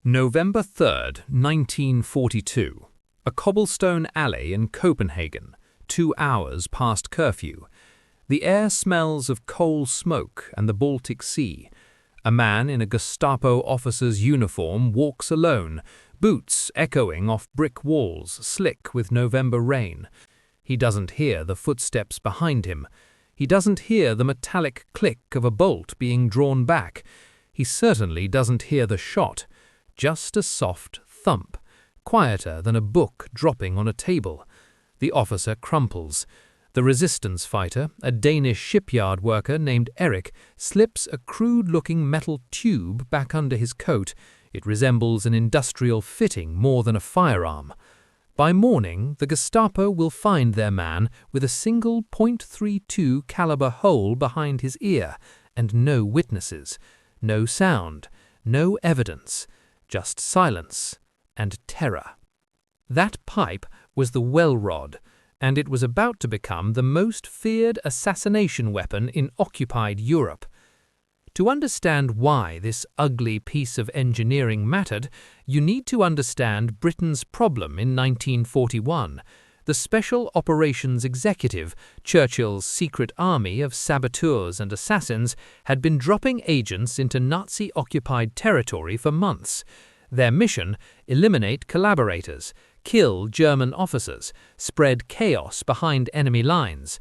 November 3rd, 1942. A cobblestone alley in Copenhagen, 2 hours past curfew. The air smells of coal smoke and the Baltic Sea. A man in a Gestapo officer's uniform walks alone, boots echoing off brick walls slick with November rain. He doesn't hear the footsteps behind him. He doesn't hear the metallic click of a bolt being drawn back. He certainly doesn't hear the shot. Just a soft thump, quieter than a book dropping on a table. The officer crumples. The resistance fighter, a Danish shipyard worker named Erik, slips a crude-looking metal tube back under his coat. It resembles an industrial fitting more than a firearm. By morning, the Gestapo will find their man with a single .32 caliber hole behind his ear, and no witnesses, no sound, no evidence. Just silence and terror. That pipe was the Welrod, and it was about to become the most feared assassination weapon in occupied Europe. To understand why this ugly piece of engineering mattered, you need to understand Britain's problem in 1941. The Special Operations Executive, Churchill's secret army of saboteurs and assassins, had been dropping agents into Nazi-occupied territory for months. Their mission: eliminate collaborators, kill German officers, spread chaos behind enemy lines.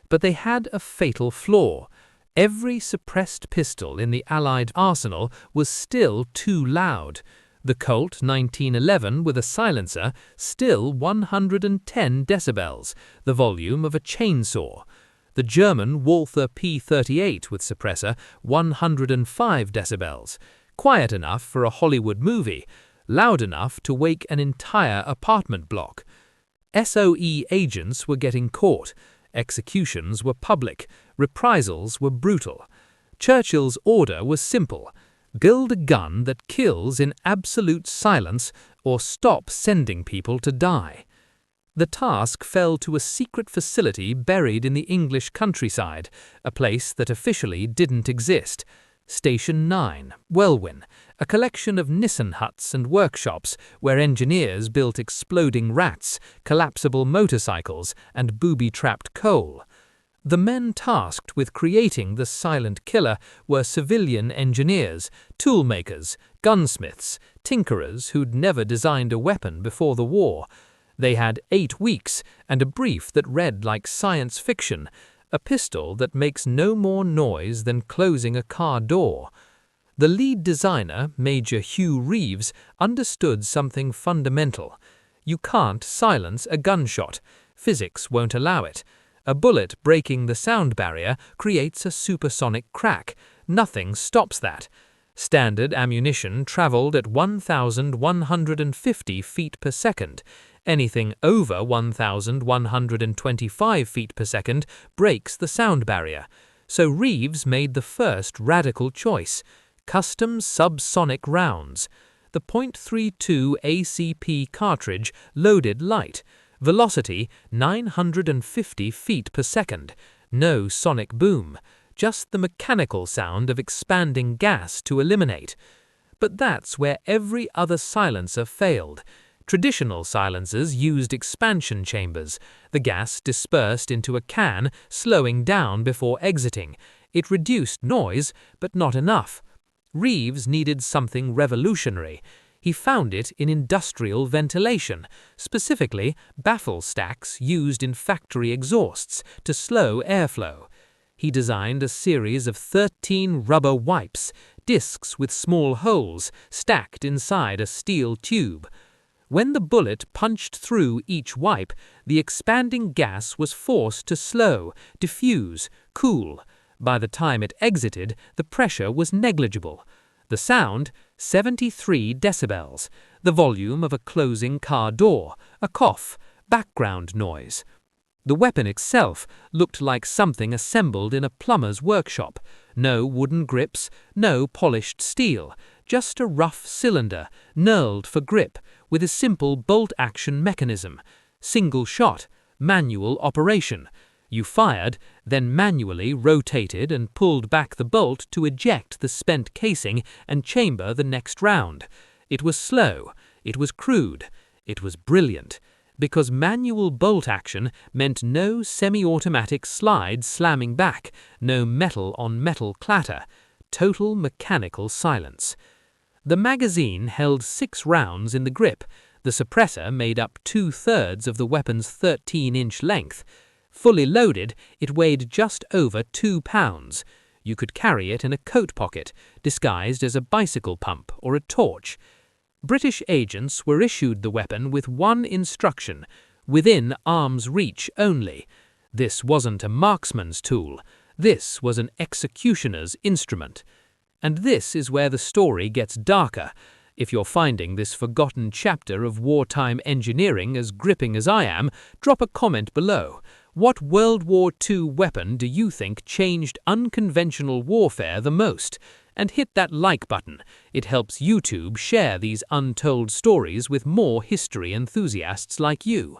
But they had a fatal flaw. Every suppressed pistol in the Allied arsenal was still too loud. The Colt 1911 with a silencer, still 110 decibels, the volume of a chainsaw. The German Walther P38 with suppressor, 105 decibels. Quiet enough for a Hollywood movie, loud enough to wake an entire apartment block. SOE agents were getting caught. Executions were public. Reprisals were brutal. Churchill's order was simple: build a gun that kills in absolute silence, or stop sending people to die. The task fell to a secret facility buried in the English countryside, a place that officially didn't exist. Station 9, Welwyn, a collection of Nissen huts and workshops where engineers built exploding rats, collapsible motorcycles, and booby-trapped coal. The men tasked with creating the silent killer were civilian engineers, toolmakers, gunsmiths, tinkerers who'd never designed a weapon before the war. They had 8 weeks and a brief that read like science fiction: a pistol that makes no more noise than closing a car door. The lead designer, Major Hugh Reeves, understood something fundamental. You can't silence a gunshot. Physics won't allow it. A bullet breaking the sound barrier creates a supersonic crack. Nothing stops that. Standard ammunition traveled at 1,150 feet per second. Anything over 1,125 feet per second breaks the sound barrier. So Reeves made the first radical choice: custom subsonic rounds. The .32 ACP cartridge loaded light. Velocity 950 feet per second. No sonic boom. Just the mechanical sound of expanding gas to eliminate. But that's where every other silencer failed. Traditional silencers used expansion chambers. The gas dispersed into a can, slowing down before exiting. It reduced noise, but not enough. Reeves needed something revolutionary. He found it in industrial ventilation, specifically baffle stacks used in factory exhausts to slow airflow. He designed a series of 13 rubber wipes, discs with small holes, stacked inside a steel tube. When the bullet punched through each wipe, the expanding gas was forced to slow, diffuse, cool. By the time it exited, the pressure was negligible. The sound, 73 decibels, the volume of a closing car door, a cough, background noise. The weapon itself looked like something assembled in a plumber's workshop. No wooden grips, no polished steel, just a rough cylinder, knurled for grip, with a simple bolt-action mechanism. Single shot, manual operation. You fired, then manually rotated and pulled back the bolt to eject the spent casing and chamber the next round. It was slow, it was crude, it was brilliant, because manual bolt action meant no semi-automatic slide slamming back, no metal-on-metal clatter, total mechanical silence. The magazine held 6 rounds in the grip. The suppressor made up 2/3 of the weapon's 13-inch length. Fully loaded, it weighed just over 2 pounds. You could carry it in a coat pocket, disguised as a bicycle pump or a torch. British agents were issued the weapon with one instruction: within arm's reach only. This wasn't a marksman's tool. This was an executioner's instrument. And this is where the story gets darker. If you're finding this forgotten chapter of wartime engineering as gripping as I am, drop a comment below. What World War II weapon do you think changed unconventional warfare the most? And hit that like button. It helps YouTube share these untold stories with more history enthusiasts like you.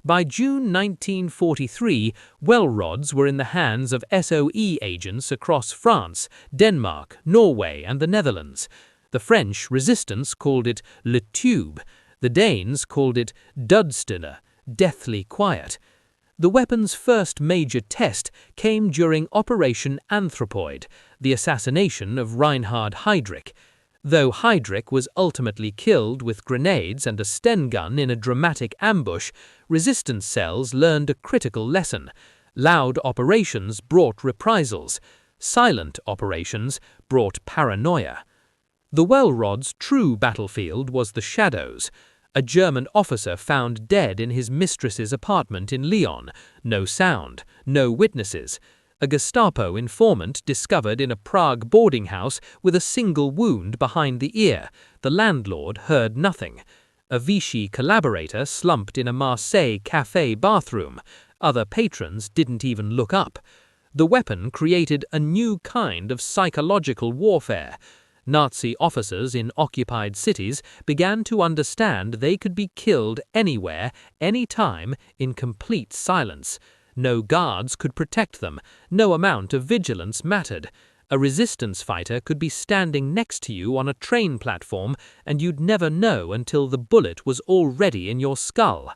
By June 1943, Welrods were in the hands of SOE agents across France, Denmark, Norway, and the Netherlands. The French resistance called it Le Tube. The Danes called it Dødsstille, deathly quiet. The weapon's first major test came during Operation Anthropoid, the assassination of Reinhard Heydrich. Though Heydrich was ultimately killed with grenades and a Sten gun in a dramatic ambush, resistance cells learned a critical lesson. Loud operations brought reprisals. Silent operations brought paranoia. The Welrod's true battlefield was the shadows. A German officer found dead in his mistress's apartment in Lyon. No sound, no witnesses. A Gestapo informant discovered in a Prague boarding house with a single wound behind the ear. The landlord heard nothing. A Vichy collaborator slumped in a Marseille cafe bathroom. Other patrons didn't even look up. The weapon created a new kind of psychological warfare. Nazi officers in occupied cities began to understand they could be killed anywhere, anytime, in complete silence. No guards could protect them. No amount of vigilance mattered. A resistance fighter could be standing next to you on a train platform, and you'd never know until the bullet was already in your skull.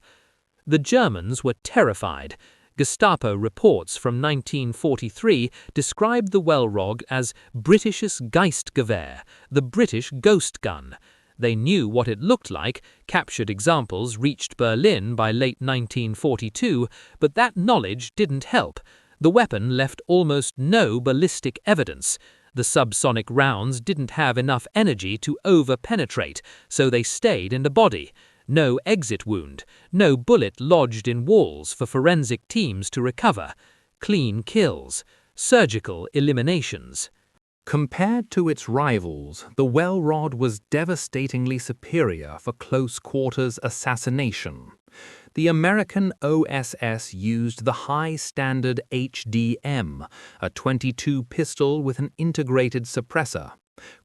The Germans were terrified. Gestapo reports from 1943 described the Welrod as Britisches Geistgewehr, the British ghost gun. They knew what it looked like. Captured examples reached Berlin by late 1942, but that knowledge didn't help. The weapon left almost no ballistic evidence. The subsonic rounds didn't have enough energy to over-penetrate, so they stayed in the body. No exit wound, no bullet lodged in walls for forensic teams to recover. Clean kills, surgical eliminations. Compared to its rivals, the Welrod was devastatingly superior for close-quarters assassination. The American OSS used the high-standard HDM, a .22 pistol with an integrated suppressor.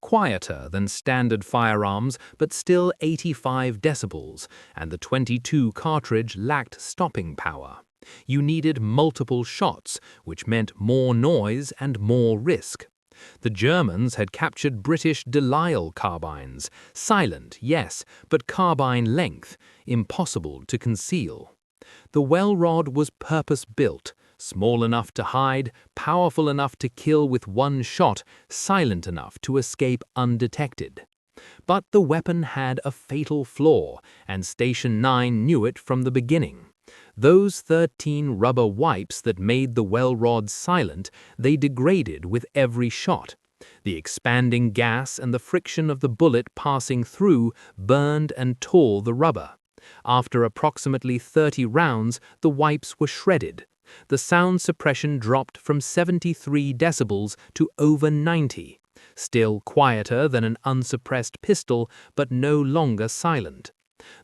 Quieter than standard firearms, but still 85 decibels, and the .22 cartridge lacked stopping power. You needed multiple shots, which meant more noise and more risk. The Germans had captured British Lisle carbines. Silent, yes, but carbine length, impossible to conceal. The Welrod was purpose-built, small enough to hide, powerful enough to kill with one shot, silent enough to escape undetected. But the weapon had a fatal flaw, and Station 9 knew it from the beginning. Those 13 rubber wipes that made the Welrod silent, they degraded with every shot. The expanding gas and the friction of the bullet passing through burned and tore the rubber. After approximately 30 rounds, the wipes were shredded. The sound suppression dropped from 73 decibels to over 90. Still quieter than an unsuppressed pistol, but no longer silent.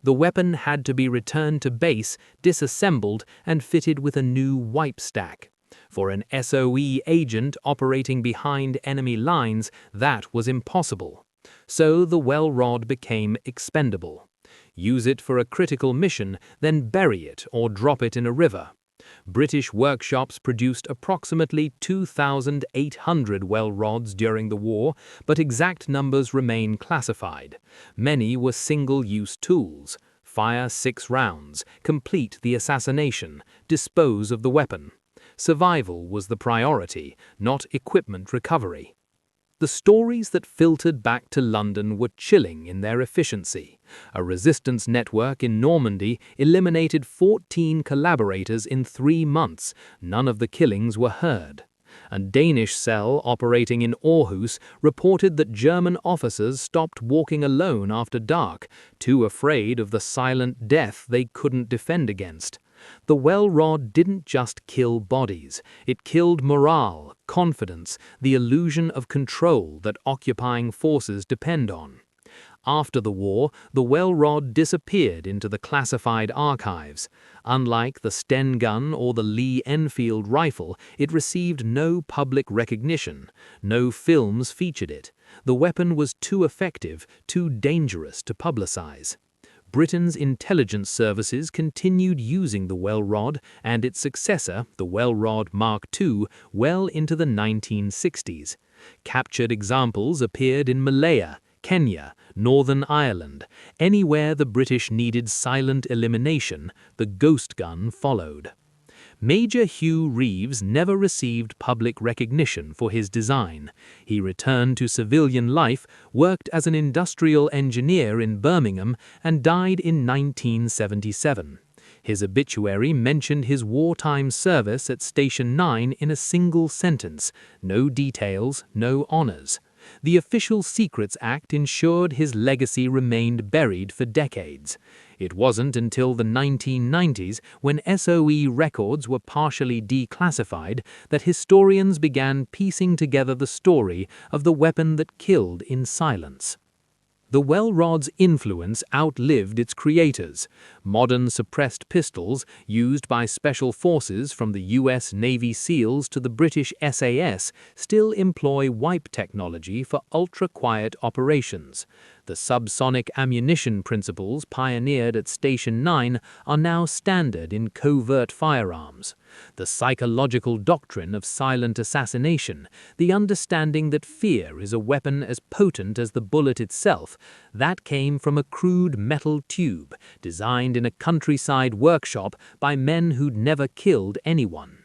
The weapon had to be returned to base, disassembled, and fitted with a new wipe stack. For an SOE agent operating behind enemy lines, that was impossible. So the Welrod became expendable. Use it for a critical mission, then bury it or drop it in a river. British workshops produced approximately 2,800 Welrods during the war, but exact numbers remain classified. Many were single-use tools. Fire 6 rounds, complete the assassination, dispose of the weapon. Survival was the priority, not equipment recovery. The stories that filtered back to London were chilling in their efficiency. A resistance network in Normandy eliminated 14 collaborators in 3 months. None of the killings were heard. A Danish cell operating in Aarhus reported that German officers stopped walking alone after dark, too afraid of the silent death they couldn't defend against. The Welrod didn't just kill bodies, it killed morale, confidence, the illusion of control that occupying forces depend on. After the war, the Welrod disappeared into the classified archives. Unlike the Sten gun or the Lee Enfield rifle, it received no public recognition. No films featured it. The weapon was too effective, too dangerous to publicize. Britain's intelligence services continued using the Welrod and its successor, the Welrod Mark II, well into the 1960s. Captured examples appeared in Malaya, Kenya, Northern Ireland. Anywhere the British needed silent elimination, the ghost gun followed. Major Hugh Reeves never received public recognition for his design. He returned to civilian life, worked as an industrial engineer in Birmingham, and died in 1977. His obituary mentioned his wartime service at Station 9 in a single sentence: no details, no honors. The Official Secrets Act ensured his legacy remained buried for decades. It wasn't until the 1990s, when SOE records were partially declassified, that historians began piecing together the story of the weapon that killed in silence. The Welrod's influence outlived its creators. Modern suppressed pistols, used by special forces from the US Navy SEALs to the British SAS, still employ wipe technology for ultra-quiet operations. The subsonic ammunition principles pioneered at Station 9 are now standard in covert firearms. The psychological doctrine of silent assassination, the understanding that fear is a weapon as potent as the bullet itself, that came from a crude metal tube designed in a countryside workshop by men who'd never killed anyone.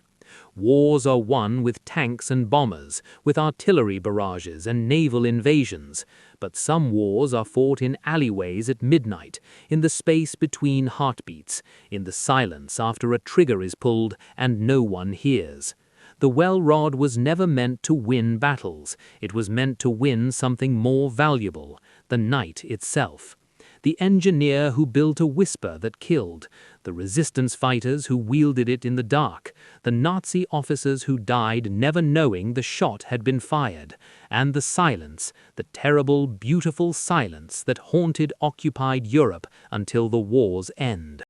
Wars are won with tanks and bombers, with artillery barrages and naval invasions. But some wars are fought in alleyways at midnight, in the space between heartbeats, in the silence after a trigger is pulled and no one hears. The Welrod was never meant to win battles. It was meant to win something more valuable: the night itself. The engineer who built a whisper that killed, the resistance fighters who wielded it in the dark, the Nazi officers who died never knowing the shot had been fired, and the silence, the terrible, beautiful silence that haunted occupied Europe until the war's end.